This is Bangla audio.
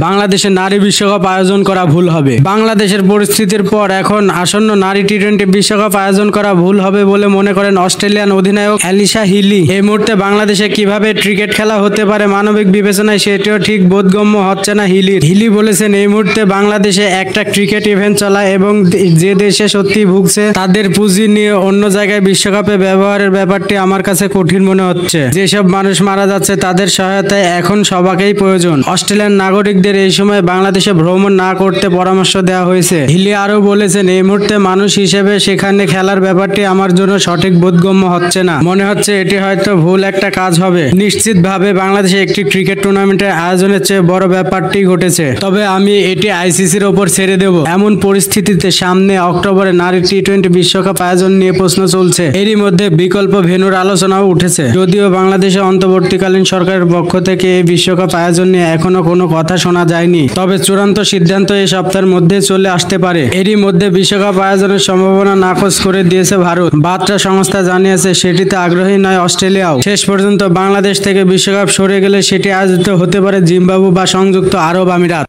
বাংলাদেশে নারী বিশ্বকাপ আয়োজন করা ভুল হবে। বাংলাদেশের পরিস্থিতির পর এখন আসন্ন নারী টি-20 বিশ্বকাপ আয়োজন করা ভুল হবে বলে মনে করেন অস্ট্রেলিয়ান অধিনায়ক অ্যালিসা হিলি। এই মুহূর্তে বাংলাদেশে কিভাবে ক্রিকেট খেলা হতে পারে মানবিক বিবেচনায় সেটিও ঠিক বোধগম্য হচ্ছে না হিলির। হিলি বলেছেন, এই মুহূর্তে বাংলাদেশে একটা ক্রিকেট ইভেন্ট চলায় এবং যে দেশে সত্যি ভুগছে তাদের পুঁজি নিয়ে অন্য জায়গায় বিশ্বকাপে ব্যবহারের ব্যাপারটি আমার কাছে কঠিন মনে হচ্ছে। যেসব মানুষ মারা যাচ্ছে তাদের সহায়তায় এখন সবাইকেই প্রয়োজন। অস্ট্রেলিয়ান নাগরিকদের এই সময় বাংলাদেশে ভ্রমণ না করতে পরামর্শ দেওয়া হয়েছে। হিলি আরও বলেছেন, এই মুহূর্তে মানুষ হিসেবে সেখানে খেলার ব্যাপারটি আমার জন্য সঠিক বোধগম্য হচ্ছে না। মনে হচ্ছে এটি হয়তো ভুল একটা কাজ হবে। নিশ্চিতভাবে বাংলাদেশে একটি ক্রিকেট টুর্নামেন্টের আয়োজনের চেয়ে বড় ব্যাপারটি ঘটেছে, তবে আমি এটি আইসিসির ওপর ছেড়ে দেব। এমন পরিস্থিতিতে সামনে অক্টোবরে নারী টি-20 বিশ্বকাপ আয়োজন নিয়ে প্রশ্ন চলছে। এরই মধ্যে বিকল্প ভেন্যুর আলোচনাও উঠেছে। যদিও বাংলাদেশে অন্তর্বর্তীকালীন সরকারের পক্ষ থেকে এই বিশ্বকাপ আয়োজন নিয়ে এখনো কোনো কথা শোনা যায়নি, তবে চূড়ান্ত সিদ্ধান্ত এই সপ্তাহের মধ্যে চলে আসতে পারে। এরই মধ্যে বিশ্বকাপ আয়োজনের সম্ভাবনা নাকচ করে দিয়েছে ভারত। বার্তা সংস্থা জানিয়েছে সেটিতে আগ্রহী নয় অস্ট্রেলিয়াও। শেষ পর্যন্ত বাংলাদেশ থেকে বিশ্বকাপ সরে গেলে সেটি আয়োজিত হতে পারে জিম্বাবু বা সংযুক্ত আরব আমিরাত।